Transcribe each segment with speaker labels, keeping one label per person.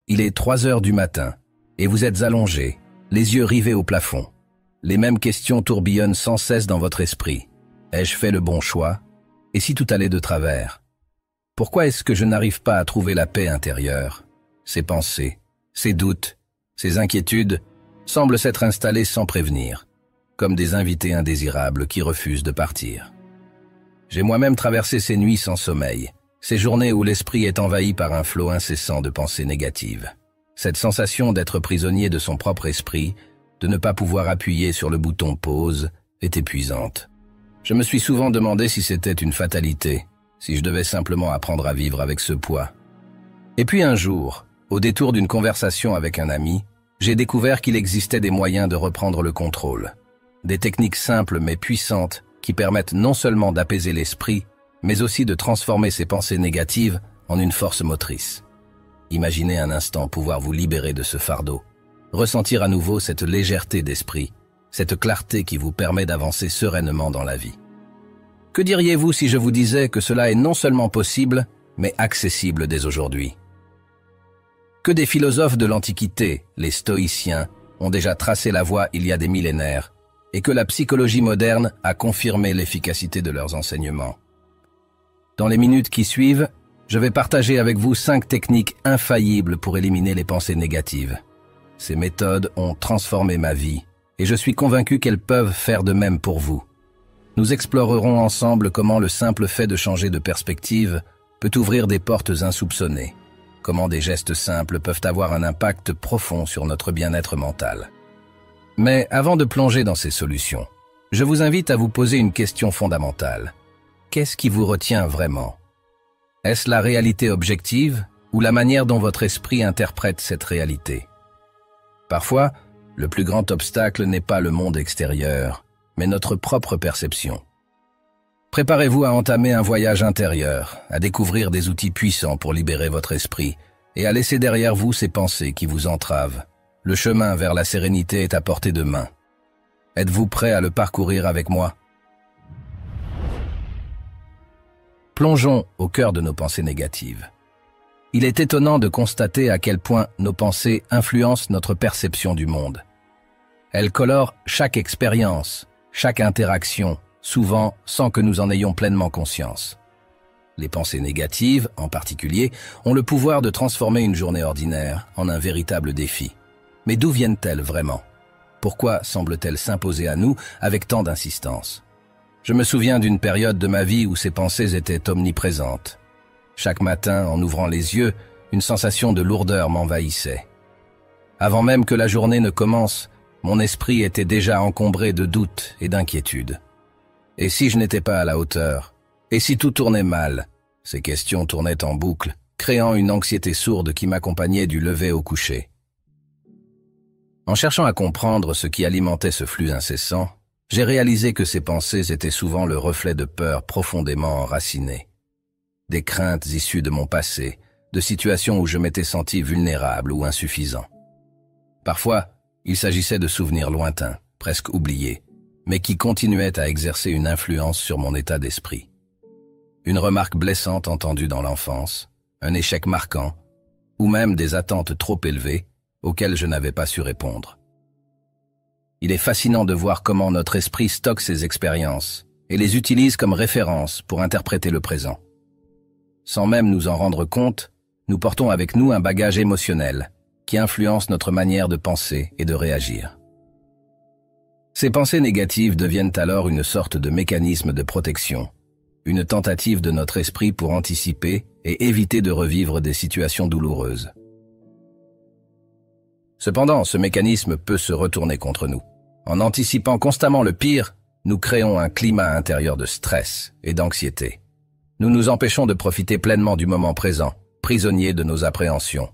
Speaker 1: Il est 3 heures du matin, et vous êtes allongé, les yeux rivés au plafond. Les mêmes questions tourbillonnent sans cesse dans votre esprit. Ai-je fait le bon choix? Et si tout allait de travers? Pourquoi est-ce que je n'arrive pas à trouver la paix intérieure? Ces pensées, ces doutes, ces inquiétudes semblent s'être installées sans prévenir, comme des invités indésirables qui refusent de partir. J'ai moi-même traversé ces nuits sans sommeil, ces journées où l'esprit est envahi par un flot incessant de pensées négatives. Cette sensation d'être prisonnier de son propre esprit, de ne pas pouvoir appuyer sur le bouton pause, est épuisante. Je me suis souvent demandé si c'était une fatalité, si je devais simplement apprendre à vivre avec ce poids. Et puis un jour, au détour d'une conversation avec un ami, j'ai découvert qu'il existait des moyens de reprendre le contrôle. Des techniques simples mais puissantes qui permettent non seulement d'apaiser l'esprit, mais aussi de transformer ses pensées négatives en une force motrice. Imaginez un instant pouvoir vous libérer de ce fardeau, ressentir à nouveau cette légèreté d'esprit, cette clarté qui vous permet d'avancer sereinement dans la vie. Que diriez-vous si je vous disais que cela est non seulement possible, mais accessible dès aujourd'hui? Que des philosophes de l'Antiquité, les stoïciens, ont déjà tracé la voie il y a des millénaires, et que la psychologie moderne a confirmé l'efficacité de leurs enseignements. Dans les minutes qui suivent, je vais partager avec vous 5 techniques infaillibles pour éliminer les pensées négatives. Ces méthodes ont transformé ma vie, et je suis convaincu qu'elles peuvent faire de même pour vous. Nous explorerons ensemble comment le simple fait de changer de perspective peut ouvrir des portes insoupçonnées, comment des gestes simples peuvent avoir un impact profond sur notre bien-être mental. Mais avant de plonger dans ces solutions, je vous invite à vous poser une question fondamentale. Qu'est-ce qui vous retient vraiment? Est-ce la réalité objective ou la manière dont votre esprit interprète cette réalité? Parfois, le plus grand obstacle n'est pas le monde extérieur, mais notre propre perception. Préparez-vous à entamer un voyage intérieur, à découvrir des outils puissants pour libérer votre esprit et à laisser derrière vous ces pensées qui vous entravent. Le chemin vers la sérénité est à portée de main. Êtes-vous prêt à le parcourir avec moi? Plongeons au cœur de nos pensées négatives. Il est étonnant de constater à quel point nos pensées influencent notre perception du monde. Elles colorent chaque expérience, chaque interaction, souvent sans que nous en ayons pleinement conscience. Les pensées négatives, en particulier, ont le pouvoir de transformer une journée ordinaire en un véritable défi. Mais d'où viennent-elles vraiment? Pourquoi semblent-elles s'imposer à nous avec tant d'insistance? Je me souviens d'une période de ma vie où ces pensées étaient omniprésentes. Chaque matin, en ouvrant les yeux, une sensation de lourdeur m'envahissait. Avant même que la journée ne commence, mon esprit était déjà encombré de doutes et d'inquiétudes. Et si je n'étais pas à la hauteur? Et si tout tournait mal? Ces questions tournaient en boucle, créant une anxiété sourde qui m'accompagnait du lever au coucher. En cherchant à comprendre ce qui alimentait ce flux incessant, j'ai réalisé que ces pensées étaient souvent le reflet de peurs profondément enracinées. Des craintes issues de mon passé, de situations où je m'étais senti vulnérable ou insuffisant. Parfois, il s'agissait de souvenirs lointains, presque oubliés, mais qui continuaient à exercer une influence sur mon état d'esprit. Une remarque blessante entendue dans l'enfance, un échec marquant, ou même des attentes trop élevées auxquelles je n'avais pas su répondre. Il est fascinant de voir comment notre esprit stocke ces expériences et les utilise comme référence pour interpréter le présent. Sans même nous en rendre compte, nous portons avec nous un bagage émotionnel qui influence notre manière de penser et de réagir. Ces pensées négatives deviennent alors une sorte de mécanisme de protection, une tentative de notre esprit pour anticiper et éviter de revivre des situations douloureuses. Cependant, ce mécanisme peut se retourner contre nous. En anticipant constamment le pire, nous créons un climat intérieur de stress et d'anxiété. Nous nous empêchons de profiter pleinement du moment présent, prisonniers de nos appréhensions.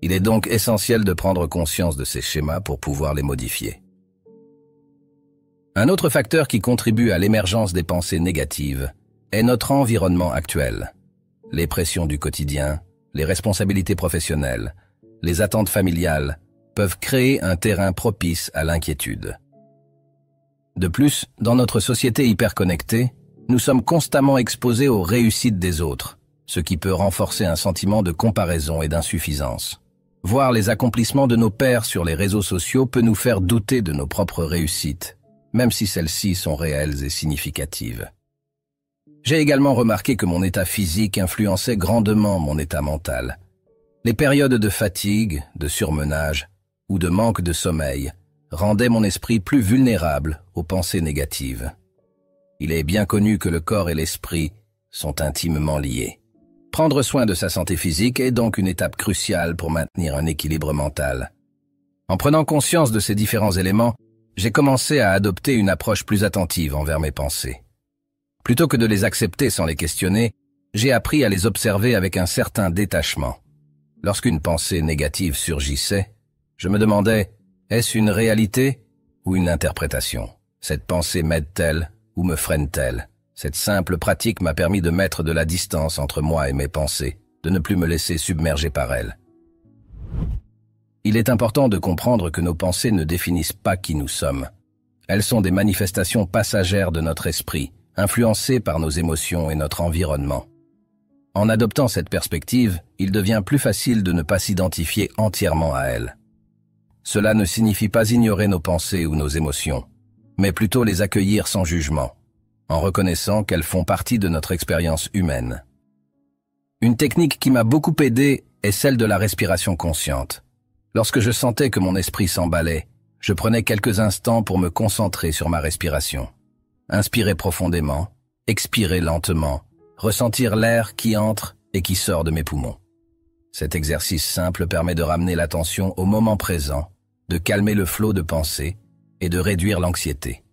Speaker 1: Il est donc essentiel de prendre conscience de ces schémas pour pouvoir les modifier. Un autre facteur qui contribue à l'émergence des pensées négatives est notre environnement actuel. Les pressions du quotidien, les responsabilités professionnelles, les attentes familiales peuvent créer un terrain propice à l'inquiétude. De plus, dans notre société hyperconnectée, nous sommes constamment exposés aux réussites des autres, ce qui peut renforcer un sentiment de comparaison et d'insuffisance. Voir les accomplissements de nos pairs sur les réseaux sociaux peut nous faire douter de nos propres réussites, même si celles-ci sont réelles et significatives. J'ai également remarqué que mon état physique influençait grandement mon état mental. Les périodes de fatigue, de surmenage ou de manque de sommeil rendaient mon esprit plus vulnérable aux pensées négatives. Il est bien connu que le corps et l'esprit sont intimement liés. Prendre soin de sa santé physique est donc une étape cruciale pour maintenir un équilibre mental. En prenant conscience de ces différents éléments, j'ai commencé à adopter une approche plus attentive envers mes pensées. Plutôt que de les accepter sans les questionner, j'ai appris à les observer avec un certain détachement. Lorsqu'une pensée négative surgissait, je me demandais, est-ce une réalité ou une interprétation? Cette pensée m'aide-t-elle ou me freine-t-elle? Cette simple pratique m'a permis de mettre de la distance entre moi et mes pensées, de ne plus me laisser submerger par elles. Il est important de comprendre que nos pensées ne définissent pas qui nous sommes. Elles sont des manifestations passagères de notre esprit, influencées par nos émotions et notre environnement. En adoptant cette perspective, il devient plus facile de ne pas s'identifier entièrement à elles. Cela ne signifie pas ignorer nos pensées ou nos émotions, mais plutôt les accueillir sans jugement, en reconnaissant qu'elles font partie de notre expérience humaine. Une technique qui m'a beaucoup aidé est celle de la respiration consciente. Lorsque je sentais que mon esprit s'emballait, je prenais quelques instants pour me concentrer sur ma respiration. Inspirer profondément, expirer lentement, ressentir l'air qui entre et qui sort de mes poumons. Cet exercice simple permet de ramener l'attention au moment présent, de calmer le flot de pensées et de réduire l'anxiété.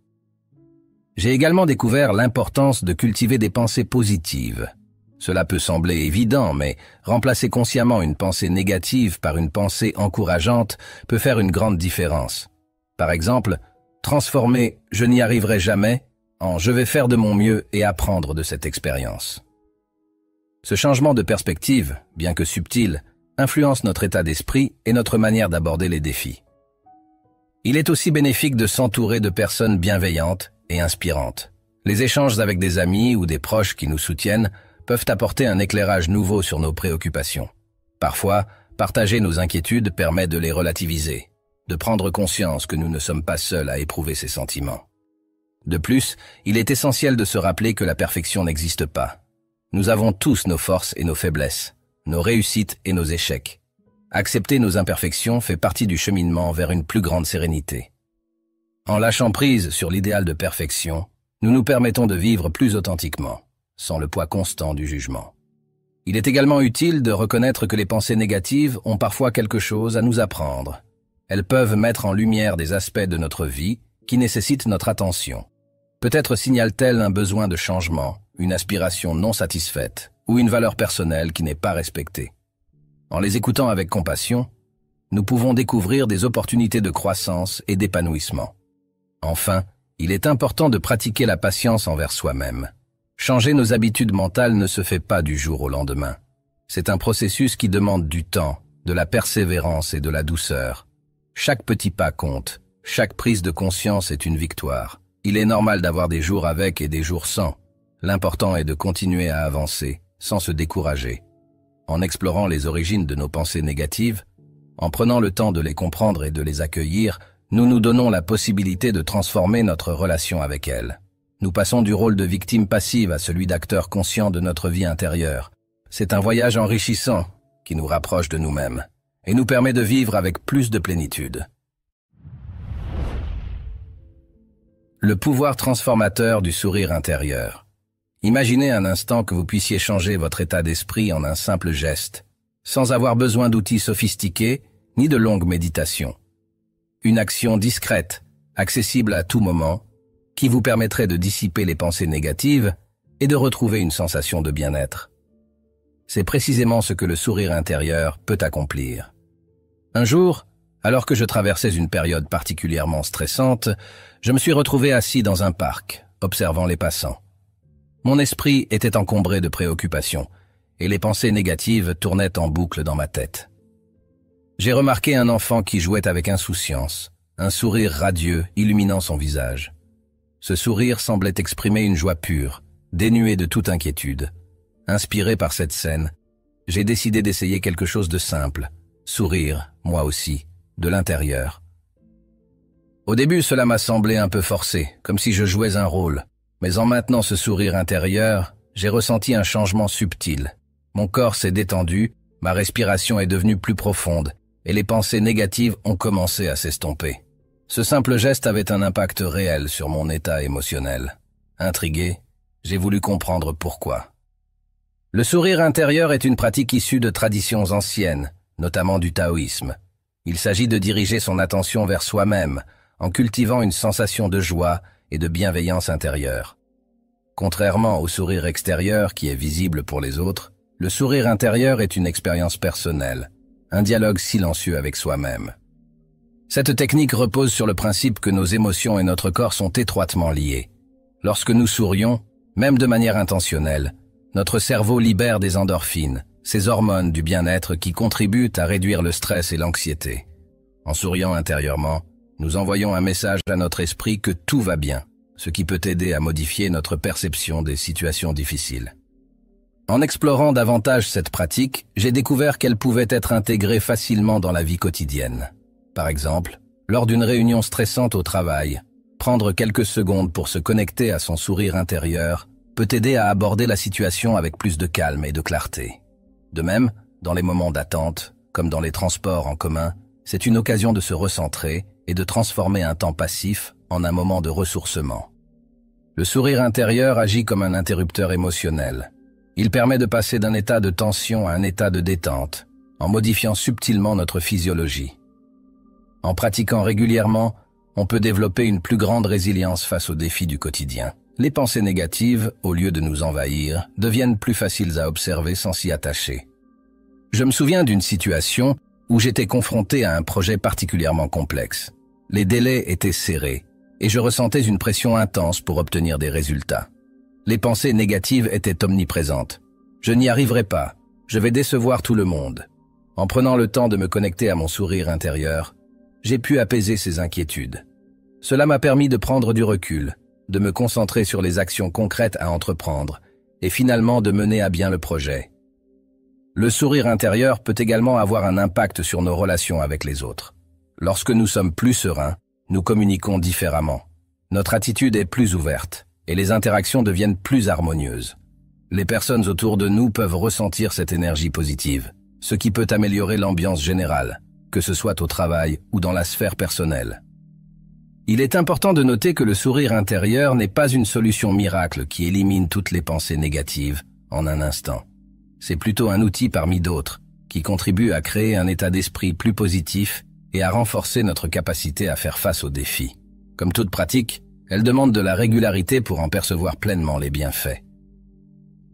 Speaker 1: J'ai également découvert l'importance de cultiver des pensées positives. Cela peut sembler évident, mais remplacer consciemment une pensée négative par une pensée encourageante peut faire une grande différence. Par exemple, transformer « je n'y arriverai jamais » en « je vais faire de mon mieux et apprendre de cette expérience ». Ce changement de perspective, bien que subtil, influence notre état d'esprit et notre manière d'aborder les défis. Il est aussi bénéfique de s'entourer de personnes bienveillantes et inspirantes. Les échanges avec des amis ou des proches qui nous soutiennent peuvent apporter un éclairage nouveau sur nos préoccupations. Parfois, partager nos inquiétudes permet de les relativiser, de prendre conscience que nous ne sommes pas seuls à éprouver ces sentiments. De plus, il est essentiel de se rappeler que la perfection n'existe pas. Nous avons tous nos forces et nos faiblesses, nos réussites et nos échecs. Accepter nos imperfections fait partie du cheminement vers une plus grande sérénité. En lâchant prise sur l'idéal de perfection, nous nous permettons de vivre plus authentiquement, sans le poids constant du jugement. Il est également utile de reconnaître que les pensées négatives ont parfois quelque chose à nous apprendre. Elles peuvent mettre en lumière des aspects de notre vie qui nécessitent notre attention. Peut-être signalent-elles un besoin de changement, une aspiration non satisfaite ou une valeur personnelle qui n'est pas respectée. En les écoutant avec compassion, nous pouvons découvrir des opportunités de croissance et d'épanouissement. Enfin, il est important de pratiquer la patience envers soi-même. Changer nos habitudes mentales ne se fait pas du jour au lendemain. C'est un processus qui demande du temps, de la persévérance et de la douceur. Chaque petit pas compte, chaque prise de conscience est une victoire. Il est normal d'avoir des jours avec et des jours sans. L'important est de continuer à avancer, sans se décourager. En explorant les origines de nos pensées négatives, en prenant le temps de les comprendre et de les accueillir, nous nous donnons la possibilité de transformer notre relation avec elles. Nous passons du rôle de victime passive à celui d'acteur conscient de notre vie intérieure. C'est un voyage enrichissant qui nous rapproche de nous-mêmes et nous permet de vivre avec plus de plénitude. Le pouvoir transformateur du sourire intérieur. Imaginez un instant que vous puissiez changer votre état d'esprit en un simple geste, sans avoir besoin d'outils sophistiqués ni de longues méditations. Une action discrète, accessible à tout moment, qui vous permettrait de dissiper les pensées négatives et de retrouver une sensation de bien-être. C'est précisément ce que le sourire intérieur peut accomplir. Un jour, alors que je traversais une période particulièrement stressante, je me suis retrouvé assis dans un parc, observant les passants. Mon esprit était encombré de préoccupations, et les pensées négatives tournaient en boucle dans ma tête. J'ai remarqué un enfant qui jouait avec insouciance, un sourire radieux illuminant son visage. Ce sourire semblait exprimer une joie pure, dénuée de toute inquiétude. Inspiré par cette scène, j'ai décidé d'essayer quelque chose de simple, sourire, moi aussi, de l'intérieur. Au début, cela m'a semblé un peu forcé, comme si je jouais un rôle. Mais en maintenant ce sourire intérieur, j'ai ressenti un changement subtil. Mon corps s'est détendu, ma respiration est devenue plus profonde, et les pensées négatives ont commencé à s'estomper. Ce simple geste avait un impact réel sur mon état émotionnel. Intrigué, j'ai voulu comprendre pourquoi. Le sourire intérieur est une pratique issue de traditions anciennes, notamment du taoïsme. Il s'agit de diriger son attention vers soi-même, en cultivant une sensation de joie et de bienveillance intérieure. Contrairement au sourire extérieur qui est visible pour les autres, le sourire intérieur est une expérience personnelle, un dialogue silencieux avec soi-même. Cette technique repose sur le principe que nos émotions et notre corps sont étroitement liés. Lorsque nous sourions, même de manière intentionnelle, notre cerveau libère des endorphines, ces hormones du bien-être qui contribuent à réduire le stress et l'anxiété. En souriant intérieurement, nous envoyons un message à notre esprit que tout va bien, ce qui peut aider à modifier notre perception des situations difficiles. En explorant davantage cette pratique, j'ai découvert qu'elle pouvait être intégrée facilement dans la vie quotidienne. Par exemple, lors d'une réunion stressante au travail, prendre quelques secondes pour se connecter à son sourire intérieur peut aider à aborder la situation avec plus de calme et de clarté. De même, dans les moments d'attente, comme dans les transports en commun, c'est une occasion de se recentrer et de transformer un temps passif en un moment de ressourcement. Le sourire intérieur agit comme un interrupteur émotionnel. Il permet de passer d'un état de tension à un état de détente, en modifiant subtilement notre physiologie. En pratiquant régulièrement, on peut développer une plus grande résilience face aux défis du quotidien. Les pensées négatives, au lieu de nous envahir, deviennent plus faciles à observer sans s'y attacher. Je me souviens d'une situation où j'étais confronté à un projet particulièrement complexe. Les délais étaient serrés, et je ressentais une pression intense pour obtenir des résultats. Les pensées négatives étaient omniprésentes. Je n'y arriverai pas, je vais décevoir tout le monde. En prenant le temps de me connecter à mon sourire intérieur, j'ai pu apaiser ces inquiétudes. Cela m'a permis de prendre du recul, de me concentrer sur les actions concrètes à entreprendre, et finalement de mener à bien le projet. Le sourire intérieur peut également avoir un impact sur nos relations avec les autres. Lorsque nous sommes plus sereins, nous communiquons différemment. Notre attitude est plus ouverte, et les interactions deviennent plus harmonieuses. Les personnes autour de nous peuvent ressentir cette énergie positive, ce qui peut améliorer l'ambiance générale, que ce soit au travail ou dans la sphère personnelle. Il est important de noter que le sourire intérieur n'est pas une solution miracle qui élimine toutes les pensées négatives en un instant. C'est plutôt un outil parmi d'autres qui contribue à créer un état d'esprit plus positif et à renforcer notre capacité à faire face aux défis. Comme toute pratique, elle demande de la régularité pour en percevoir pleinement les bienfaits.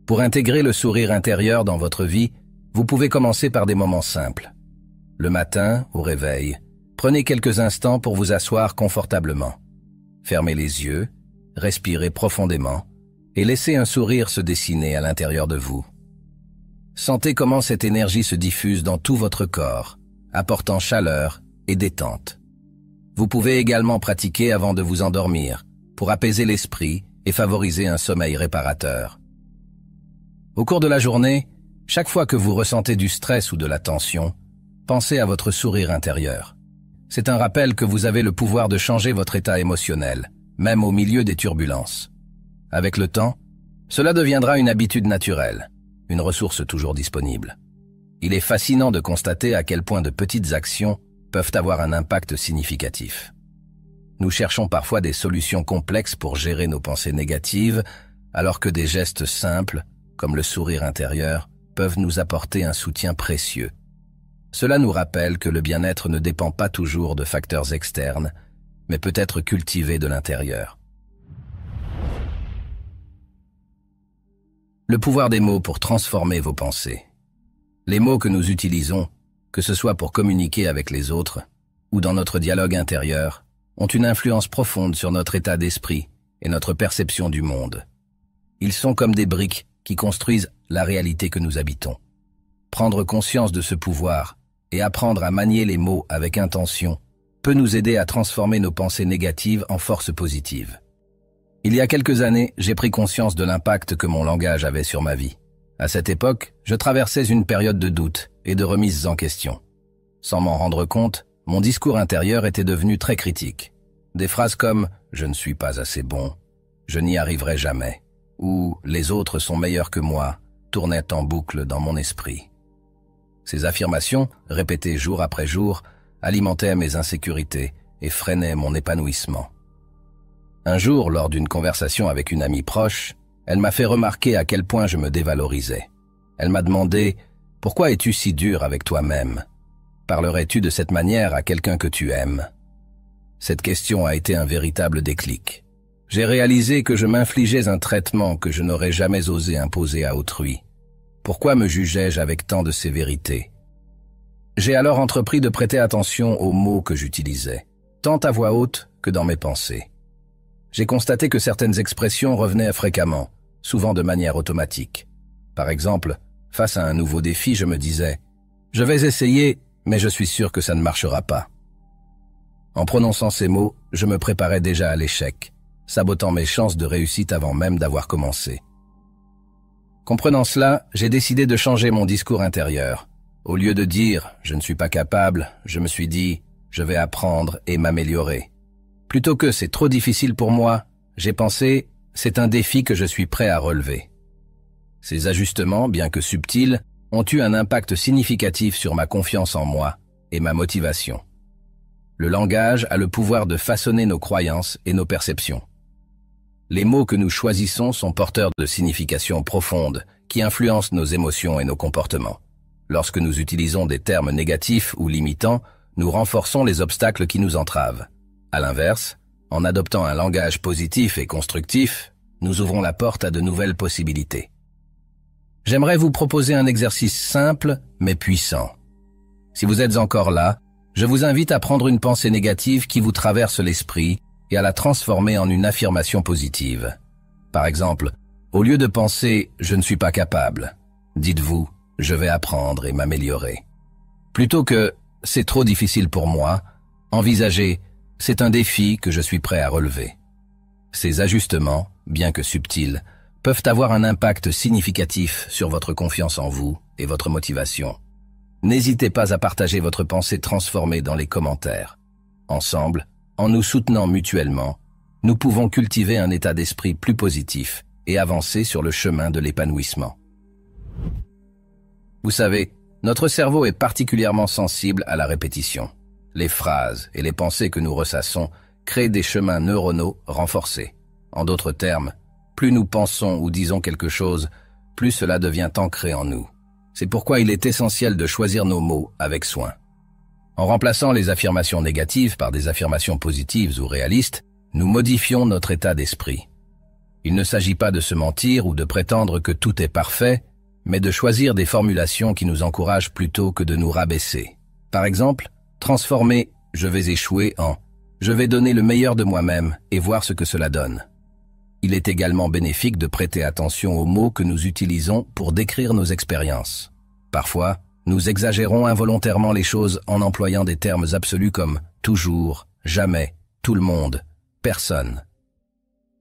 Speaker 1: Pour intégrer le sourire intérieur dans votre vie, vous pouvez commencer par des moments simples. Le matin, au réveil, prenez quelques instants pour vous asseoir confortablement. Fermez les yeux, respirez profondément et laissez un sourire se dessiner à l'intérieur de vous. Sentez comment cette énergie se diffuse dans tout votre corps, apportant chaleur et détente. Vous pouvez également pratiquer avant de vous endormir, pour apaiser l'esprit et favoriser un sommeil réparateur. Au cours de la journée, chaque fois que vous ressentez du stress ou de la tension, pensez à votre sourire intérieur. C'est un rappel que vous avez le pouvoir de changer votre état émotionnel, même au milieu des turbulences. Avec le temps, cela deviendra une habitude naturelle, une ressource toujours disponible. Il est fascinant de constater à quel point de petites actions peuvent avoir un impact significatif. Nous cherchons parfois des solutions complexes pour gérer nos pensées négatives, alors que des gestes simples, comme le sourire intérieur, peuvent nous apporter un soutien précieux. Cela nous rappelle que le bien-être ne dépend pas toujours de facteurs externes, mais peut être cultivé de l'intérieur. Le pouvoir des mots pour transformer vos pensées. Les mots que nous utilisons, que ce soit pour communiquer avec les autres ou dans notre dialogue intérieur, ont une influence profonde sur notre état d'esprit et notre perception du monde. Ils sont comme des briques qui construisent la réalité que nous habitons. Prendre conscience de ce pouvoir et apprendre à manier les mots avec intention peut nous aider à transformer nos pensées négatives en forces positives. Il y a quelques années, j'ai pris conscience de l'impact que mon langage avait sur ma vie. À cette époque, je traversais une période de doute et de remise en question. Sans m'en rendre compte, mon discours intérieur était devenu très critique. Des phrases comme « je ne suis pas assez bon »,« je n'y arriverai jamais » ou « les autres sont meilleurs que moi » tournaient en boucle dans mon esprit. Ces affirmations, répétées jour après jour, alimentaient mes insécurités et freinaient mon épanouissement. Un jour, lors d'une conversation avec une amie proche, elle m'a fait remarquer à quel point je me dévalorisais. Elle m'a demandé « Pourquoi es-tu si dur avec toi-même ? Parlerais-tu de cette manière à quelqu'un que tu aimes ?» Cette question a été un véritable déclic. J'ai réalisé que je m'infligeais un traitement que je n'aurais jamais osé imposer à autrui. Pourquoi me jugeais-je avec tant de sévérité? J'ai alors entrepris de prêter attention aux mots que j'utilisais, tant à voix haute que dans mes pensées. J'ai constaté que certaines expressions revenaient fréquemment, souvent de manière automatique. Par exemple, face à un nouveau défi, je me disais « Je vais essayer, mais je suis sûr que ça ne marchera pas ». En prononçant ces mots, je me préparais déjà à l'échec, sabotant mes chances de réussite avant même d'avoir commencé. Comprenant cela, j'ai décidé de changer mon discours intérieur. Au lieu de dire « je ne suis pas capable », je me suis dit « je vais apprendre et m'améliorer ». Plutôt que « c'est trop difficile pour moi », j'ai pensé « c'est un défi que je suis prêt à relever ». Ces ajustements, bien que subtils, ont eu un impact significatif sur ma confiance en moi et ma motivation. Le langage a le pouvoir de façonner nos croyances et nos perceptions. Les mots que nous choisissons sont porteurs de significations profondes qui influencent nos émotions et nos comportements. Lorsque nous utilisons des termes négatifs ou limitants, nous renforçons les obstacles qui nous entravent. À l'inverse, en adoptant un langage positif et constructif, nous ouvrons la porte à de nouvelles possibilités. J'aimerais vous proposer un exercice simple mais puissant. Si vous êtes encore là, je vous invite à prendre une pensée négative qui vous traverse l'esprit et à la transformer en une affirmation positive. Par exemple, au lieu de penser « je ne suis pas capable », dites-vous « je vais apprendre et m'améliorer ». Plutôt que « c'est trop difficile pour moi », envisagez « c'est un défi que je suis prêt à relever ». Ces ajustements, bien que subtils, peuvent avoir un impact significatif sur votre confiance en vous et votre motivation. N'hésitez pas à partager votre pensée transformée dans les commentaires. Ensemble, en nous soutenant mutuellement, nous pouvons cultiver un état d'esprit plus positif et avancer sur le chemin de l'épanouissement. Vous savez, notre cerveau est particulièrement sensible à la répétition. Les phrases et les pensées que nous ressassons créent des chemins neuronaux renforcés. En d'autres termes, plus nous pensons ou disons quelque chose, plus cela devient ancré en nous. C'est pourquoi il est essentiel de choisir nos mots avec soin. En remplaçant les affirmations négatives par des affirmations positives ou réalistes, nous modifions notre état d'esprit. Il ne s'agit pas de se mentir ou de prétendre que tout est parfait, mais de choisir des formulations qui nous encouragent plutôt que de nous rabaisser. Par exemple, transformer « je vais échouer » en « je vais donner le meilleur de moi-même et voir ce que cela donne ». Il est également bénéfique de prêter attention aux mots que nous utilisons pour décrire nos expériences. Parfois, nous exagérons involontairement les choses en employant des termes absolus comme « toujours »,« jamais »,« tout le monde »,« personne ».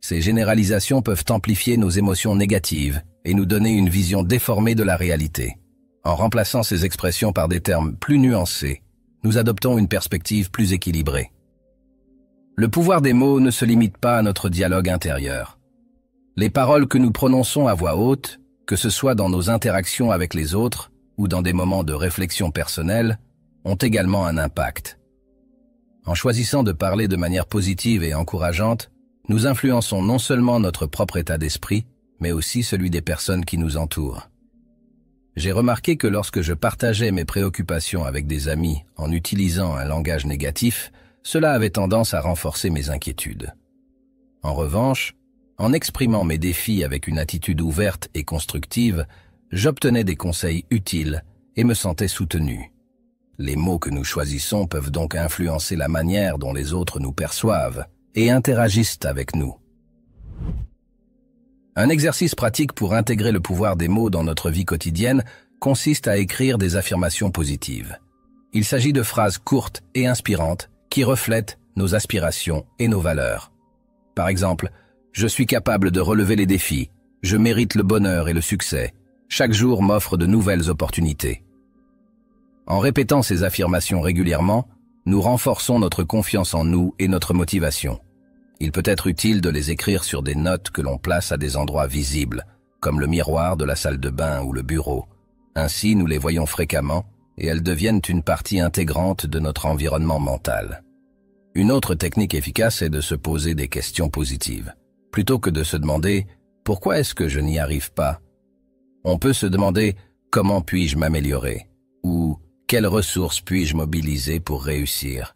Speaker 1: Ces généralisations peuvent amplifier nos émotions négatives et nous donner une vision déformée de la réalité. En remplaçant ces expressions par des termes plus nuancés, nous adoptons une perspective plus équilibrée. Le pouvoir des mots ne se limite pas à notre dialogue intérieur. Les paroles que nous prononçons à voix haute, que ce soit dans nos interactions avec les autres ou dans des moments de réflexion personnelle, ont également un impact. En choisissant de parler de manière positive et encourageante, nous influençons non seulement notre propre état d'esprit, mais aussi celui des personnes qui nous entourent. J'ai remarqué que lorsque je partageais mes préoccupations avec des amis en utilisant un langage négatif, cela avait tendance à renforcer mes inquiétudes. En revanche, en exprimant mes défis avec une attitude ouverte et constructive, j'obtenais des conseils utiles et me sentais soutenu. Les mots que nous choisissons peuvent donc influencer la manière dont les autres nous perçoivent et interagissent avec nous. Un exercice pratique pour intégrer le pouvoir des mots dans notre vie quotidienne consiste à écrire des affirmations positives. Il s'agit de phrases courtes et inspirantes qui reflètent nos aspirations et nos valeurs. Par exemple, « Je suis capable de relever les défis, je mérite le bonheur et le succès, chaque jour m'offre de nouvelles opportunités ». En répétant ces affirmations régulièrement, nous renforçons notre confiance en nous et notre motivation. Il peut être utile de les écrire sur des notes que l'on place à des endroits visibles, comme le miroir de la salle de bain ou le bureau. Ainsi, nous les voyons fréquemment et elles deviennent une partie intégrante de notre environnement mental. Une autre technique efficace est de se poser des questions positives. Plutôt que de se demander « Pourquoi est-ce que je n'y arrive pas ?», on peut se demander « Comment puis-je m'améliorer ?» ou « Quelles ressources puis-je mobiliser pour réussir ?»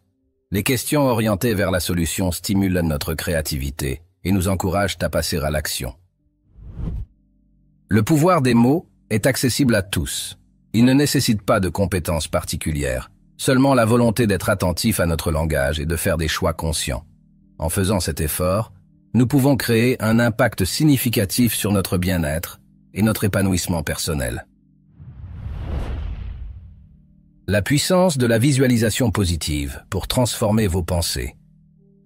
Speaker 1: Les questions orientées vers la solution stimulent notre créativité et nous encouragent à passer à l'action. Le pouvoir des mots est accessible à tous. Il ne nécessite pas de compétences particulières, seulement la volonté d'être attentif à notre langage et de faire des choix conscients. En faisant cet effort, nous pouvons créer un impact significatif sur notre bien-être et notre épanouissement personnel. La puissance de la visualisation positive pour transformer vos pensées.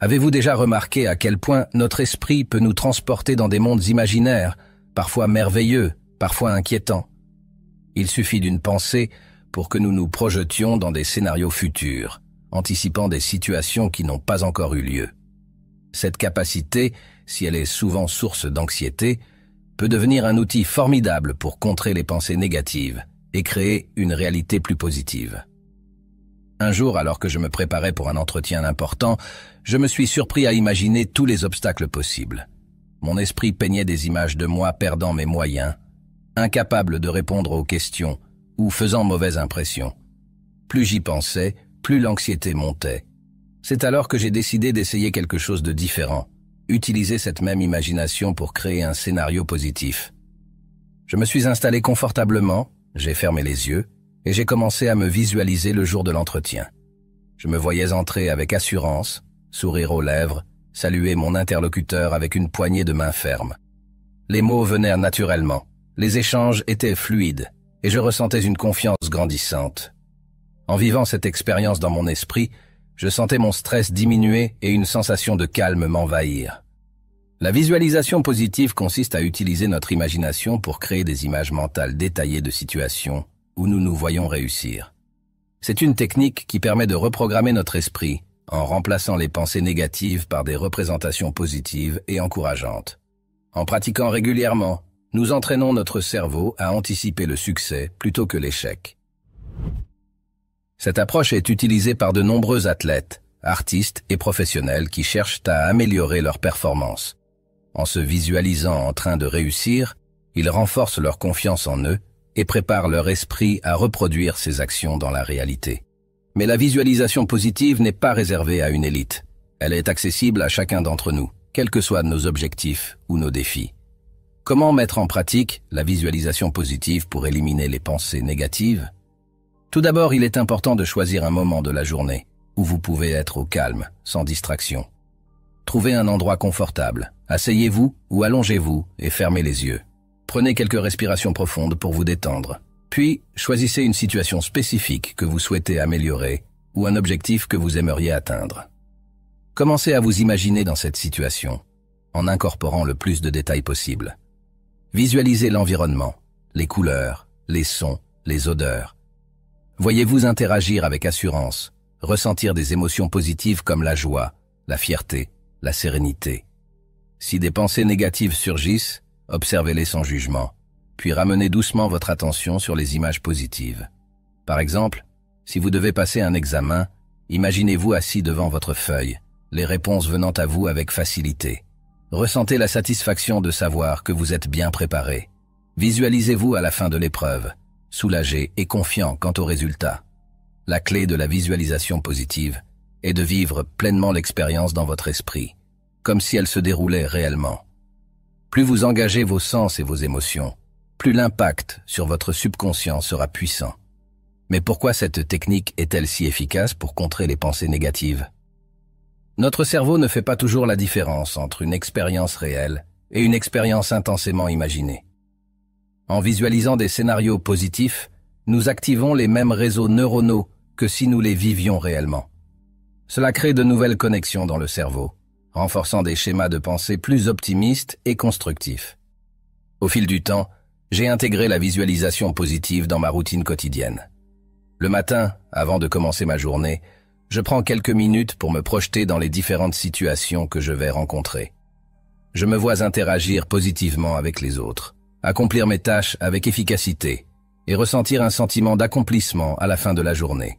Speaker 1: Avez-vous déjà remarqué à quel point notre esprit peut nous transporter dans des mondes imaginaires, parfois merveilleux, parfois inquiétants? Il suffit d'une pensée pour que nous nous projetions dans des scénarios futurs, anticipant des situations qui n'ont pas encore eu lieu. Cette capacité, si elle est souvent source d'anxiété, peut devenir un outil formidable pour contrer les pensées négatives et créer une réalité plus positive. Un jour, alors que je me préparais pour un entretien important, je me suis surpris à imaginer tous les obstacles possibles. Mon esprit peignait des images de moi perdant mes moyens, incapable de répondre aux questions ou faisant mauvaise impression. Plus j'y pensais, plus l'anxiété montait. C'est alors que j'ai décidé d'essayer quelque chose de différent, utiliser cette même imagination pour créer un scénario positif. Je me suis installé confortablement, j'ai fermé les yeux et j'ai commencé à me visualiser le jour de l'entretien. Je me voyais entrer avec assurance, sourire aux lèvres, saluer mon interlocuteur avec une poignée de main ferme. Les mots venaient naturellement, les échanges étaient fluides et je ressentais une confiance grandissante. En vivant cette expérience dans mon esprit, je sentais mon stress diminuer et une sensation de calme m'envahir. La visualisation positive consiste à utiliser notre imagination pour créer des images mentales détaillées de situations où nous nous voyons réussir. C'est une technique qui permet de reprogrammer notre esprit en remplaçant les pensées négatives par des représentations positives et encourageantes. En pratiquant régulièrement, nous entraînons notre cerveau à anticiper le succès plutôt que l'échec. Cette approche est utilisée par de nombreux athlètes, artistes et professionnels qui cherchent à améliorer leur performance. En se visualisant en train de réussir, ils renforcent leur confiance en eux et préparent leur esprit à reproduire ces actions dans la réalité. Mais la visualisation positive n'est pas réservée à une élite. Elle est accessible à chacun d'entre nous, quels que soient nos objectifs ou nos défis. Comment mettre en pratique la visualisation positive pour éliminer les pensées négatives? Tout d'abord, il est important de choisir un moment de la journée où vous pouvez être au calme, sans distraction. Trouvez un endroit confortable, asseyez-vous ou allongez-vous et fermez les yeux. Prenez quelques respirations profondes pour vous détendre. Puis, choisissez une situation spécifique que vous souhaitez améliorer ou un objectif que vous aimeriez atteindre. Commencez à vous imaginer dans cette situation, en incorporant le plus de détails possible. Visualisez l'environnement, les couleurs, les sons, les odeurs. Voyez-vous interagir avec assurance, ressentir des émotions positives comme la joie, la fierté, la sérénité. Si des pensées négatives surgissent, observez-les sans jugement, puis ramenez doucement votre attention sur les images positives. Par exemple, si vous devez passer un examen, imaginez-vous assis devant votre feuille, les réponses venant à vous avec facilité. Ressentez la satisfaction de savoir que vous êtes bien préparé. Visualisez-vous à la fin de l'épreuve, soulagé et confiant quant au résultat. La clé de la visualisation positive est de vivre pleinement l'expérience dans votre esprit, comme si elle se déroulait réellement. Plus vous engagez vos sens et vos émotions, plus l'impact sur votre subconscient sera puissant. Mais pourquoi cette technique est-elle si efficace pour contrer les pensées négatives? Notre cerveau ne fait pas toujours la différence entre une expérience réelle et une expérience intensément imaginée. En visualisant des scénarios positifs, nous activons les mêmes réseaux neuronaux que si nous les vivions réellement. Cela crée de nouvelles connexions dans le cerveau, renforçant des schémas de pensée plus optimistes et constructifs. Au fil du temps, j'ai intégré la visualisation positive dans ma routine quotidienne. Le matin, avant de commencer ma journée, je prends quelques minutes pour me projeter dans les différentes situations que je vais rencontrer. Je me vois interagir positivement avec les autres, accomplir mes tâches avec efficacité et ressentir un sentiment d'accomplissement à la fin de la journée.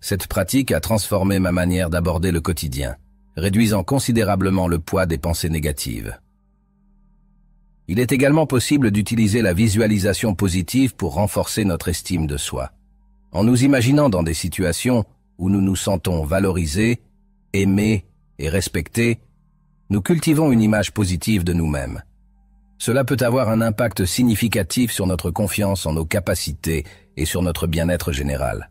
Speaker 1: Cette pratique a transformé ma manière d'aborder le quotidien, réduisant considérablement le poids des pensées négatives. Il est également possible d'utiliser la visualisation positive pour renforcer notre estime de soi. En nous imaginant dans des situations où nous nous sentons valorisés, aimés et respectés, nous cultivons une image positive de nous-mêmes. Cela peut avoir un impact significatif sur notre confiance en nos capacités et sur notre bien-être général.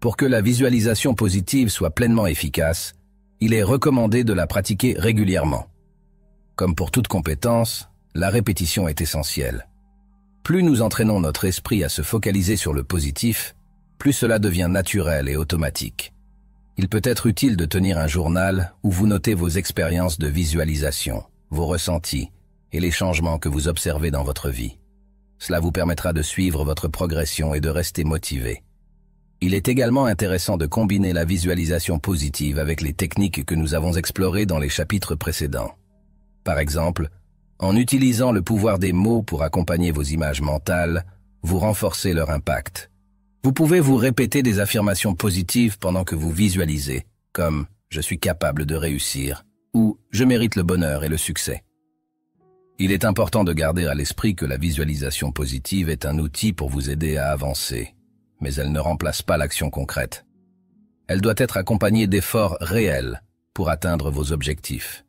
Speaker 1: Pour que la visualisation positive soit pleinement efficace, il est recommandé de la pratiquer régulièrement. Comme pour toute compétence, la répétition est essentielle. Plus nous entraînons notre esprit à se focaliser sur le positif, plus cela devient naturel et automatique. Il peut être utile de tenir un journal où vous notez vos expériences de visualisation, vos ressentis et les changements que vous observez dans votre vie. Cela vous permettra de suivre votre progression et de rester motivé. Il est également intéressant de combiner la visualisation positive avec les techniques que nous avons explorées dans les chapitres précédents. Par exemple, en utilisant le pouvoir des mots pour accompagner vos images mentales, vous renforcez leur impact. Vous pouvez vous répéter des affirmations positives pendant que vous visualisez, comme « je suis capable de réussir » ou « je mérite le bonheur et le succès ». Il est important de garder à l'esprit que la visualisation positive est un outil pour vous aider à avancer, mais elle ne remplace pas l'action concrète. Elle doit être accompagnée d'efforts réels pour atteindre vos objectifs.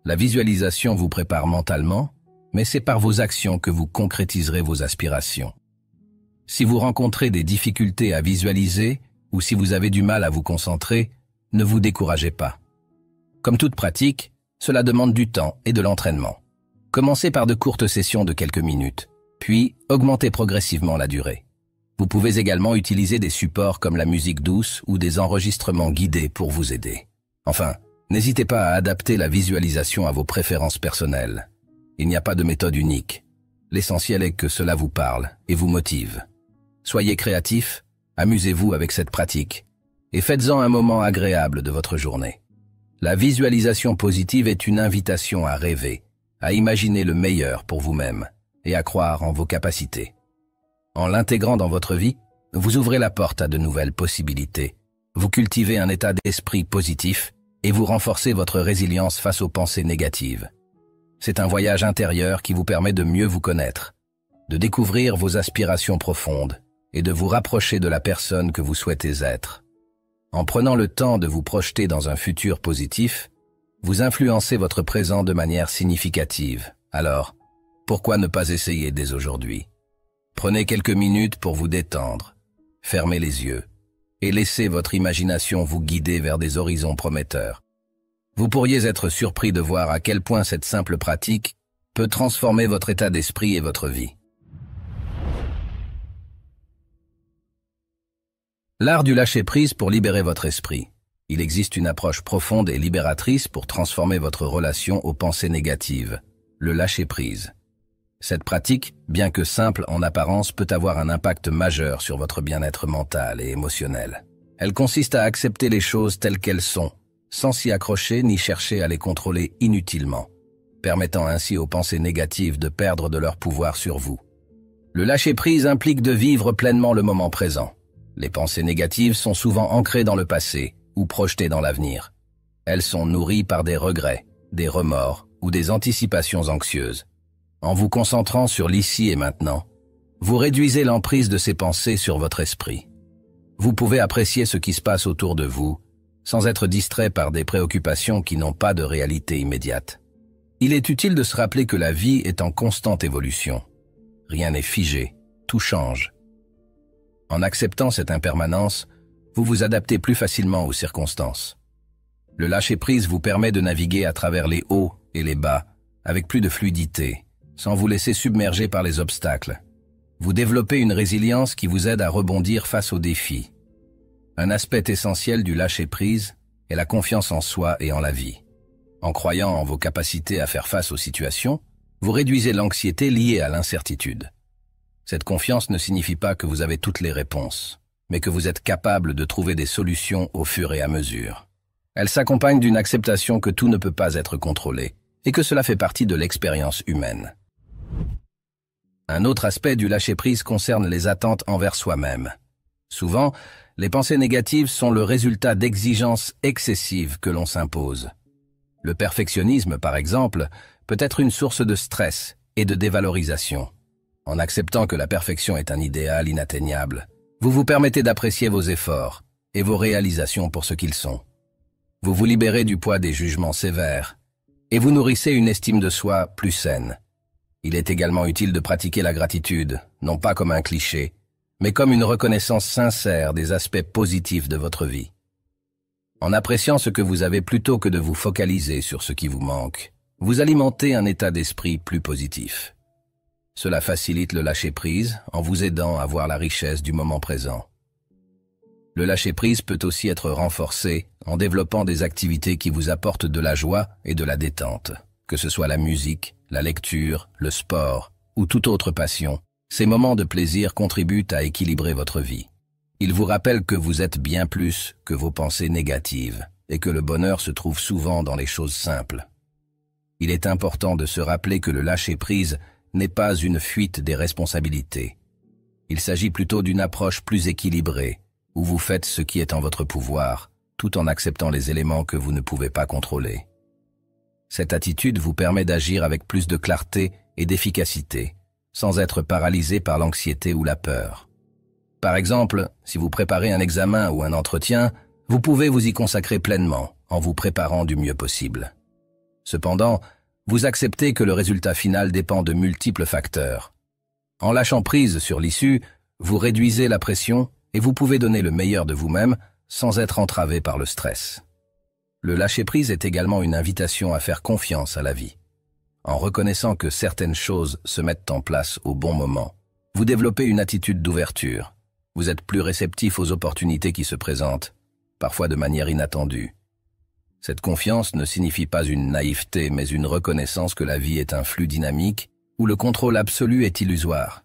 Speaker 1: La visualisation vous prépare mentalement, mais c'est par vos actions que vous concrétiserez vos aspirations. Si vous rencontrez des difficultés à visualiser ou si vous avez du mal à vous concentrer, ne vous découragez pas. Comme toute pratique, cela demande du temps et de l'entraînement. Commencez par de courtes sessions de quelques minutes, puis augmentez progressivement la durée. Vous pouvez également utiliser des supports comme la musique douce ou des enregistrements guidés pour vous aider. Enfin, n'hésitez pas à adapter la visualisation à vos préférences personnelles. Il n'y a pas de méthode unique. L'essentiel est que cela vous parle et vous motive. Soyez créatif, amusez-vous avec cette pratique et faites-en un moment agréable de votre journée. La visualisation positive est une invitation à rêver, à imaginer le meilleur pour vous-même et à croire en vos capacités. En l'intégrant dans votre vie, vous ouvrez la porte à de nouvelles possibilités. Vous cultivez un état d'esprit positif et vous renforcez votre résilience face aux pensées négatives. C'est un voyage intérieur qui vous permet de mieux vous connaître, de découvrir vos aspirations profondes et de vous rapprocher de la personne que vous souhaitez être. En prenant le temps de vous projeter dans un futur positif, vous influencez votre présent de manière significative. Alors, pourquoi ne pas essayer dès aujourd'hui? Prenez quelques minutes pour vous détendre, fermez les yeux et laissez votre imagination vous guider vers des horizons prometteurs. Vous pourriez être surpris de voir à quel point cette simple pratique peut transformer votre état d'esprit et votre vie. L'art du lâcher-prise pour libérer votre esprit. Il existe une approche profonde et libératrice pour transformer votre relation aux pensées négatives, le lâcher-prise. Cette pratique, bien que simple en apparence, peut avoir un impact majeur sur votre bien-être mental et émotionnel. Elle consiste à accepter les choses telles qu'elles sont, sans s'y accrocher ni chercher à les contrôler inutilement, permettant ainsi aux pensées négatives de perdre de leur pouvoir sur vous. Le lâcher-prise implique de vivre pleinement le moment présent. Les pensées négatives sont souvent ancrées dans le passé ou projetées dans l'avenir. Elles sont nourries par des regrets, des remords ou des anticipations anxieuses. En vous concentrant sur l'ici et maintenant, vous réduisez l'emprise de ces pensées sur votre esprit. Vous pouvez apprécier ce qui se passe autour de vous, sans être distrait par des préoccupations qui n'ont pas de réalité immédiate. Il est utile de se rappeler que la vie est en constante évolution. Rien n'est figé, tout change. En acceptant cette impermanence, vous vous adaptez plus facilement aux circonstances. Le lâcher-prise vous permet de naviguer à travers les hauts et les bas, avec plus de fluidité, sans vous laisser submerger par les obstacles. Vous développez une résilience qui vous aide à rebondir face aux défis. Un aspect essentiel du lâcher-prise est la confiance en soi et en la vie. En croyant en vos capacités à faire face aux situations, vous réduisez l'anxiété liée à l'incertitude. Cette confiance ne signifie pas que vous avez toutes les réponses, mais que vous êtes capable de trouver des solutions au fur et à mesure. Elle s'accompagne d'une acceptation que tout ne peut pas être contrôlé, et que cela fait partie de l'expérience humaine. Un autre aspect du lâcher-prise concerne les attentes envers soi-même. Souvent, les pensées négatives sont le résultat d'exigences excessives que l'on s'impose. Le perfectionnisme, par exemple, peut être une source de stress et de dévalorisation. En acceptant que la perfection est un idéal inatteignable, vous vous permettez d'apprécier vos efforts et vos réalisations pour ce qu'ils sont. Vous vous libérez du poids des jugements sévères et vous nourrissez une estime de soi plus saine. Il est également utile de pratiquer la gratitude, non pas comme un cliché, mais comme une reconnaissance sincère des aspects positifs de votre vie. En appréciant ce que vous avez plutôt que de vous focaliser sur ce qui vous manque, vous alimentez un état d'esprit plus positif. Cela facilite le lâcher-prise en vous aidant à voir la richesse du moment présent. Le lâcher-prise peut aussi être renforcé en développant des activités qui vous apportent de la joie et de la détente, que ce soit la musique, la lecture, le sport ou toute autre passion. Ces moments de plaisir contribuent à équilibrer votre vie. Ils vous rappellent que vous êtes bien plus que vos pensées négatives et que le bonheur se trouve souvent dans les choses simples. Il est important de se rappeler que le lâcher-prise n'est pas une fuite des responsabilités. Il s'agit plutôt d'une approche plus équilibrée, où vous faites ce qui est en votre pouvoir, tout en acceptant les éléments que vous ne pouvez pas contrôler. Cette attitude vous permet d'agir avec plus de clarté et d'efficacité, sans être paralysé par l'anxiété ou la peur. Par exemple, si vous préparez un examen ou un entretien, vous pouvez vous y consacrer pleinement, en vous préparant du mieux possible. Cependant, vous acceptez que le résultat final dépend de multiples facteurs. En lâchant prise sur l'issue, vous réduisez la pression et vous pouvez donner le meilleur de vous-même sans être entravé par le stress. Le lâcher-prise est également une invitation à faire confiance à la vie. En reconnaissant que certaines choses se mettent en place au bon moment, vous développez une attitude d'ouverture. Vous êtes plus réceptif aux opportunités qui se présentent, parfois de manière inattendue. Cette confiance ne signifie pas une naïveté, mais une reconnaissance que la vie est un flux dynamique où le contrôle absolu est illusoire.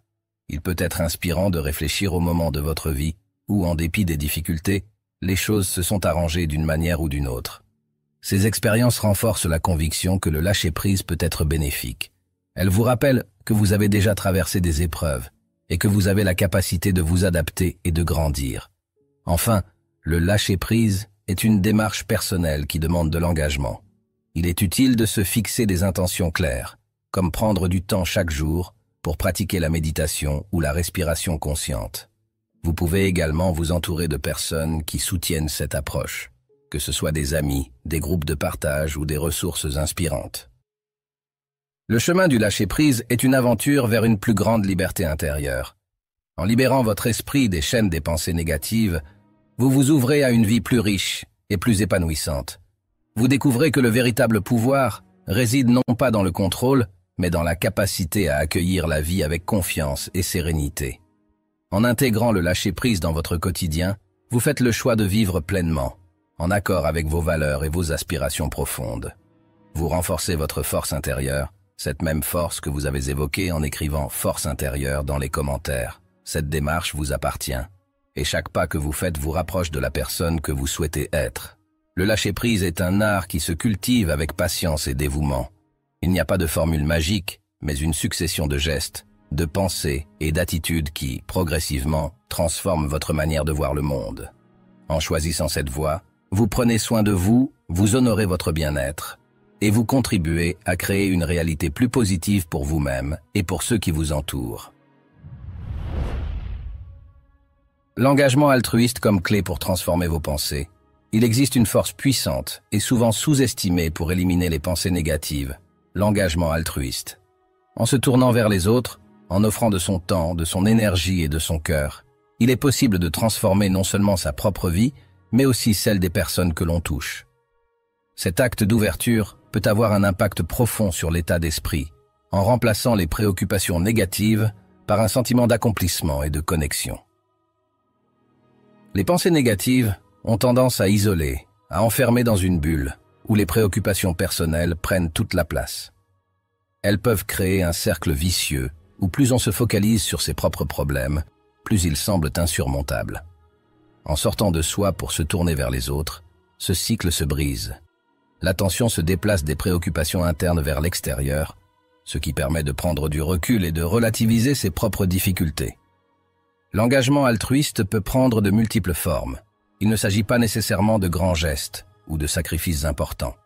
Speaker 1: Il peut être inspirant de réfléchir au moment de votre vie où, en dépit des difficultés, les choses se sont arrangées d'une manière ou d'une autre. Ces expériences renforcent la conviction que le lâcher-prise peut être bénéfique. Elles vous rappellent que vous avez déjà traversé des épreuves et que vous avez la capacité de vous adapter et de grandir. Enfin, le lâcher-prise est une démarche personnelle qui demande de l'engagement. Il est utile de se fixer des intentions claires, comme prendre du temps chaque jour pour pratiquer la méditation ou la respiration consciente. Vous pouvez également vous entourer de personnes qui soutiennent cette approche, que ce soit des amis, des groupes de partage ou des ressources inspirantes. Le chemin du lâcher-prise est une aventure vers une plus grande liberté intérieure. En libérant votre esprit des chaînes des pensées négatives, vous vous ouvrez à une vie plus riche et plus épanouissante. Vous découvrez que le véritable pouvoir réside non pas dans le contrôle, mais dans la capacité à accueillir la vie avec confiance et sérénité. En intégrant le lâcher-prise dans votre quotidien, vous faites le choix de vivre pleinement, en accord avec vos valeurs et vos aspirations profondes. Vous renforcez votre force intérieure, cette même force que vous avez évoquée en écrivant « force intérieure » dans les commentaires. Cette démarche vous appartient, et chaque pas que vous faites vous rapproche de la personne que vous souhaitez être. Le lâcher-prise est un art qui se cultive avec patience et dévouement. Il n'y a pas de formule magique, mais une succession de gestes, de pensées et d'attitudes qui, progressivement, transforment votre manière de voir le monde. En choisissant cette voie, vous prenez soin de vous, vous honorez votre bien-être, et vous contribuez à créer une réalité plus positive pour vous-même et pour ceux qui vous entourent. L'engagement altruiste comme clé pour transformer vos pensées. Il existe une force puissante et souvent sous-estimée pour éliminer les pensées négatives, l'engagement altruiste. En se tournant vers les autres, en offrant de son temps, de son énergie et de son cœur, il est possible de transformer non seulement sa propre vie, mais aussi celle des personnes que l'on touche. Cet acte d'ouverture peut avoir un impact profond sur l'état d'esprit, en remplaçant les préoccupations négatives par un sentiment d'accomplissement et de connexion. Les pensées négatives ont tendance à isoler, à enfermer dans une bulle, où les préoccupations personnelles prennent toute la place. Elles peuvent créer un cercle vicieux, où plus on se focalise sur ses propres problèmes, plus ils semblent insurmontables. En sortant de soi pour se tourner vers les autres, ce cycle se brise. L'attention se déplace des préoccupations internes vers l'extérieur, ce qui permet de prendre du recul et de relativiser ses propres difficultés. L'engagement altruiste peut prendre de multiples formes. Il ne s'agit pas nécessairement de grands gestes ou de sacrifices importants.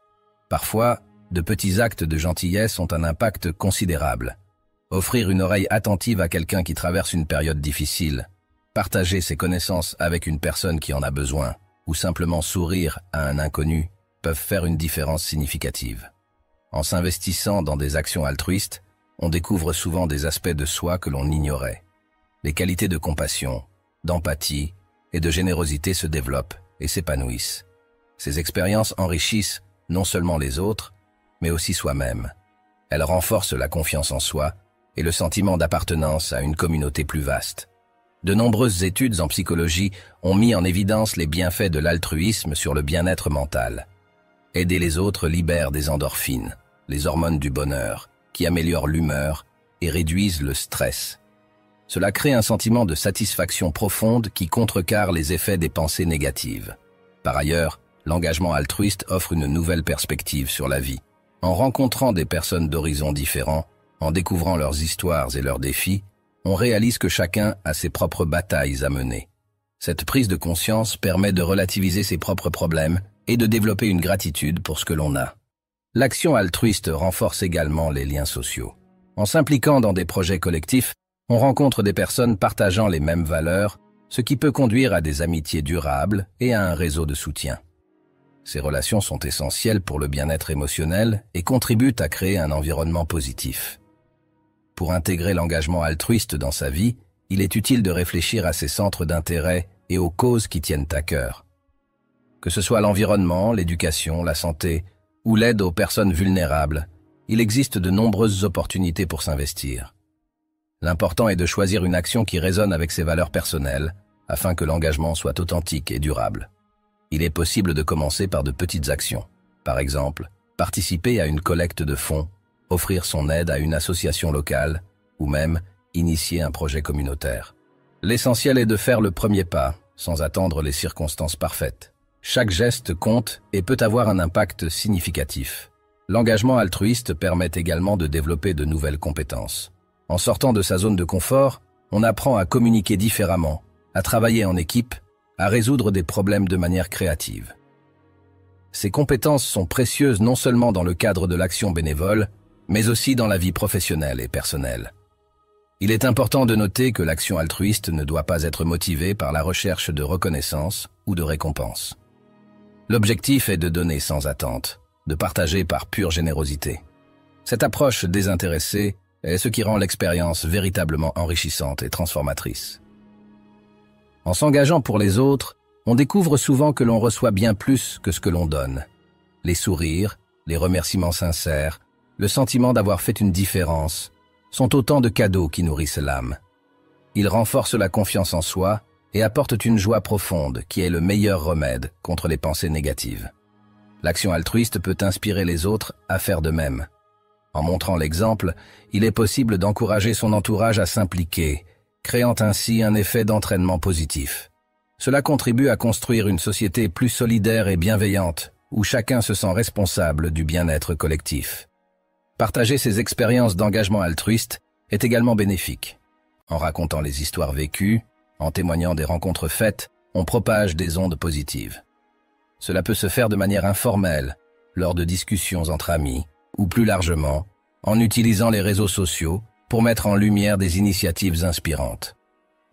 Speaker 1: Parfois, de petits actes de gentillesse ont un impact considérable. Offrir une oreille attentive à quelqu'un qui traverse une période difficile, partager ses connaissances avec une personne qui en a besoin, ou simplement sourire à un inconnu, peuvent faire une différence significative. En s'investissant dans des actions altruistes, on découvre souvent des aspects de soi que l'on ignorait. Les qualités de compassion, d'empathie et de générosité se développent et s'épanouissent. Ces expériences enrichissent non seulement les autres, mais aussi soi-même. Elles renforcent la confiance en soi et le sentiment d'appartenance à une communauté plus vaste. De nombreuses études en psychologie ont mis en évidence les bienfaits de l'altruisme sur le bien-être mental. Aider les autres libère des endorphines, les hormones du bonheur, qui améliorent l'humeur et réduisent le stress. Cela crée un sentiment de satisfaction profonde qui contrecarre les effets des pensées négatives. Par ailleurs, l'engagement altruiste offre une nouvelle perspective sur la vie. En rencontrant des personnes d'horizons différents, en découvrant leurs histoires et leurs défis, on réalise que chacun a ses propres batailles à mener. Cette prise de conscience permet de relativiser ses propres problèmes et de développer une gratitude pour ce que l'on a. L'action altruiste renforce également les liens sociaux. En s'impliquant dans des projets collectifs, on rencontre des personnes partageant les mêmes valeurs, ce qui peut conduire à des amitiés durables et à un réseau de soutien. Ces relations sont essentielles pour le bien-être émotionnel et contribuent à créer un environnement positif. Pour intégrer l'engagement altruiste dans sa vie, il est utile de réfléchir à ses centres d'intérêt et aux causes qui tiennent à cœur. Que ce soit l'environnement, l'éducation, la santé ou l'aide aux personnes vulnérables, il existe de nombreuses opportunités pour s'investir. L'important est de choisir une action qui résonne avec ses valeurs personnelles, afin que l'engagement soit authentique et durable. Il est possible de commencer par de petites actions. Par exemple, participer à une collecte de fonds, offrir son aide à une association locale, ou même initier un projet communautaire. L'essentiel est de faire le premier pas, sans attendre les circonstances parfaites. Chaque geste compte et peut avoir un impact significatif. L'engagement altruiste permet également de développer de nouvelles compétences. En sortant de sa zone de confort, on apprend à communiquer différemment, à travailler en équipe, à résoudre des problèmes de manière créative. Ces compétences sont précieuses non seulement dans le cadre de l'action bénévole, mais aussi dans la vie professionnelle et personnelle. Il est important de noter que l'action altruiste ne doit pas être motivée par la recherche de reconnaissance ou de récompense. L'objectif est de donner sans attente, de partager par pure générosité. Cette approche désintéressée est ce qui rend l'expérience véritablement enrichissante et transformatrice. En s'engageant pour les autres, on découvre souvent que l'on reçoit bien plus que ce que l'on donne. Les sourires, les remerciements sincères, le sentiment d'avoir fait une différence sont autant de cadeaux qui nourrissent l'âme. Ils renforcent la confiance en soi et apportent une joie profonde qui est le meilleur remède contre les pensées négatives. L'action altruiste peut inspirer les autres à faire de même. En montrant l'exemple, il est possible d'encourager son entourage à s'impliquer, créant ainsi un effet d'entraînement positif. Cela contribue à construire une société plus solidaire et bienveillante, où chacun se sent responsable du bien-être collectif. Partager ses expériences d'engagement altruiste est également bénéfique. En racontant les histoires vécues, en témoignant des rencontres faites, on propage des ondes positives. Cela peut se faire de manière informelle, lors de discussions entre amis, ou plus largement, en utilisant les réseaux sociaux pour mettre en lumière des initiatives inspirantes.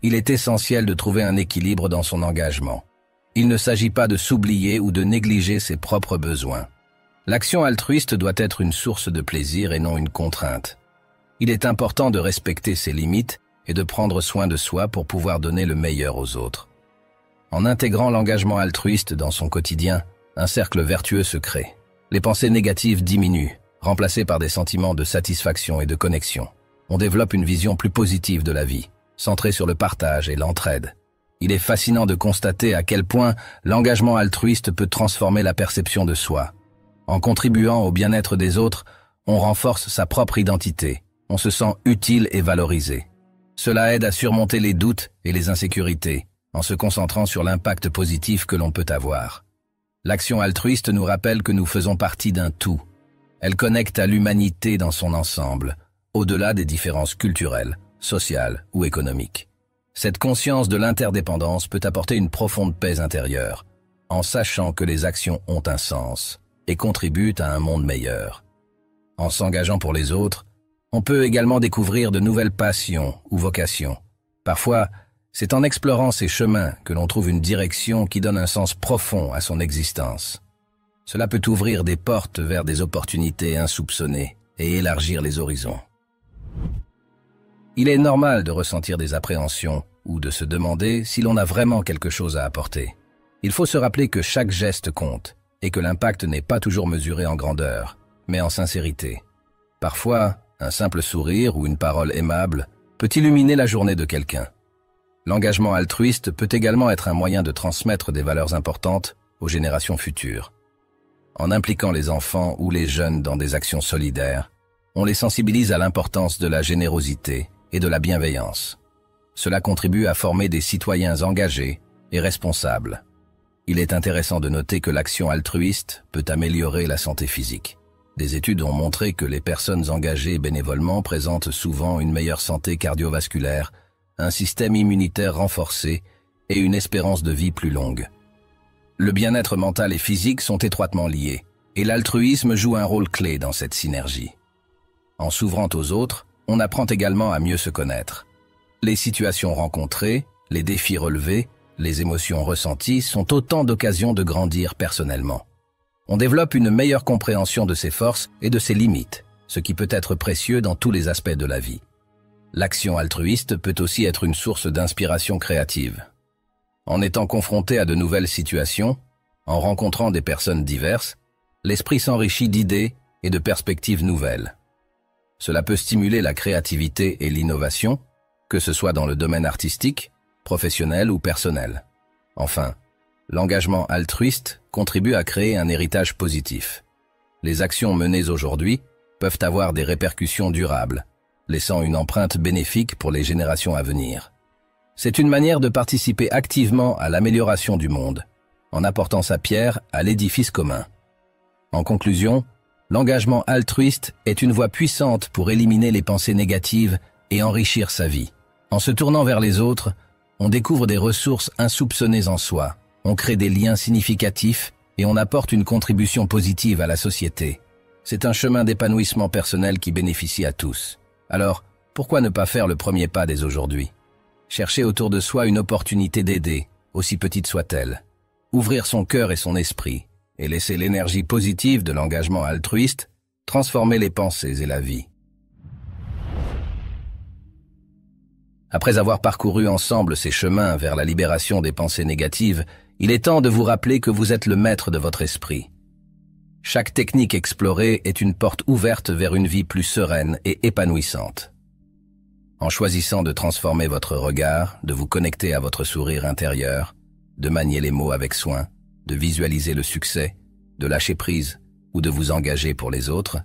Speaker 1: Il est essentiel de trouver un équilibre dans son engagement. Il ne s'agit pas de s'oublier ou de négliger ses propres besoins. L'action altruiste doit être une source de plaisir et non une contrainte. Il est important de respecter ses limites et de prendre soin de soi pour pouvoir donner le meilleur aux autres. En intégrant l'engagement altruiste dans son quotidien, un cercle vertueux se crée. Les pensées négatives diminuent, remplacées par des sentiments de satisfaction et de connexion. On développe une vision plus positive de la vie, centrée sur le partage et l'entraide. Il est fascinant de constater à quel point l'engagement altruiste peut transformer la perception de soi. En contribuant au bien-être des autres, on renforce sa propre identité, on se sent utile et valorisé. Cela aide à surmonter les doutes et les insécurités, en se concentrant sur l'impact positif que l'on peut avoir. L'action altruiste nous rappelle que nous faisons partie d'un tout. Elle connecte à l'humanité dans son ensemble, au-delà des différences culturelles, sociales ou économiques. Cette conscience de l'interdépendance peut apporter une profonde paix intérieure, en sachant que les actions ont un sens et contribuent à un monde meilleur. En s'engageant pour les autres, on peut également découvrir de nouvelles passions ou vocations. Parfois, c'est en explorant ces chemins que l'on trouve une direction qui donne un sens profond à son existence. Cela peut ouvrir des portes vers des opportunités insoupçonnées et élargir les horizons. Il est normal de ressentir des appréhensions ou de se demander si l'on a vraiment quelque chose à apporter. Il faut se rappeler que chaque geste compte et que l'impact n'est pas toujours mesuré en grandeur, mais en sincérité. Parfois, un simple sourire ou une parole aimable peut illuminer la journée de quelqu'un. L'engagement altruiste peut également être un moyen de transmettre des valeurs importantes aux générations futures. En impliquant les enfants ou les jeunes dans des actions solidaires, on les sensibilise à l'importance de la générosité et de la bienveillance. Cela contribue à former des citoyens engagés et responsables. Il est intéressant de noter que l'action altruiste peut améliorer la santé physique. Des études ont montré que les personnes engagées bénévolement présentent souvent une meilleure santé cardiovasculaire, un système immunitaire renforcé et une espérance de vie plus longue. Le bien-être mental et physique sont étroitement liés, et l'altruisme joue un rôle clé dans cette synergie. En s'ouvrant aux autres, on apprend également à mieux se connaître. Les situations rencontrées, les défis relevés, les émotions ressenties sont autant d'occasions de grandir personnellement. On développe une meilleure compréhension de ses forces et de ses limites, ce qui peut être précieux dans tous les aspects de la vie. L'action altruiste peut aussi être une source d'inspiration créative. En étant confronté à de nouvelles situations, en rencontrant des personnes diverses, l'esprit s'enrichit d'idées et de perspectives nouvelles. Cela peut stimuler la créativité et l'innovation, que ce soit dans le domaine artistique, professionnel ou personnel. Enfin, l'engagement altruiste contribue à créer un héritage positif. Les actions menées aujourd'hui peuvent avoir des répercussions durables, laissant une empreinte bénéfique pour les générations à venir. C'est une manière de participer activement à l'amélioration du monde, en apportant sa pierre à l'édifice commun. En conclusion, l'engagement altruiste est une voie puissante pour éliminer les pensées négatives et enrichir sa vie. En se tournant vers les autres, on découvre des ressources insoupçonnées en soi, on crée des liens significatifs et on apporte une contribution positive à la société. C'est un chemin d'épanouissement personnel qui bénéficie à tous. Alors, pourquoi ne pas faire le premier pas dès aujourd'hui? Chercher autour de soi une opportunité d'aider, aussi petite soit-elle. Ouvrir son cœur et son esprit, et laisser l'énergie positive de l'engagement altruiste transformer les pensées et la vie. Après avoir parcouru ensemble ces chemins vers la libération des pensées négatives, il est temps de vous rappeler que vous êtes le maître de votre esprit. Chaque technique explorée est une porte ouverte vers une vie plus sereine et épanouissante. En choisissant de transformer votre regard, de vous connecter à votre sourire intérieur, de manier les mots avec soin, de visualiser le succès, de lâcher prise ou de vous engager pour les autres,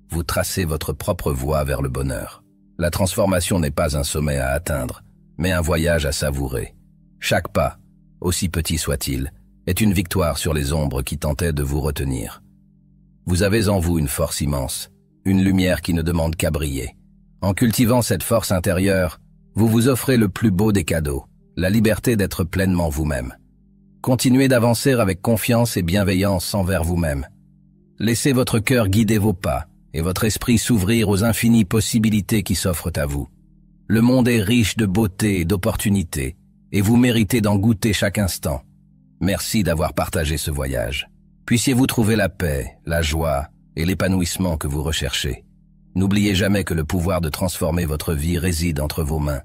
Speaker 1: vous tracez votre propre voie vers le bonheur. La transformation n'est pas un sommet à atteindre, mais un voyage à savourer. Chaque pas, aussi petit soit-il, est une victoire sur les ombres qui tentaient de vous retenir. Vous avez en vous une force immense, une lumière qui ne demande qu'à briller. En cultivant cette force intérieure, vous vous offrez le plus beau des cadeaux, la liberté d'être pleinement vous-même. Continuez d'avancer avec confiance et bienveillance envers vous-même. Laissez votre cœur guider vos pas et votre esprit s'ouvrir aux infinies possibilités qui s'offrent à vous. Le monde est riche de beauté et d'opportunités, et vous méritez d'en goûter chaque instant. Merci d'avoir partagé ce voyage. Puissiez-vous trouver la paix, la joie et l'épanouissement que vous recherchez. N'oubliez jamais que le pouvoir de transformer votre vie réside entre vos mains.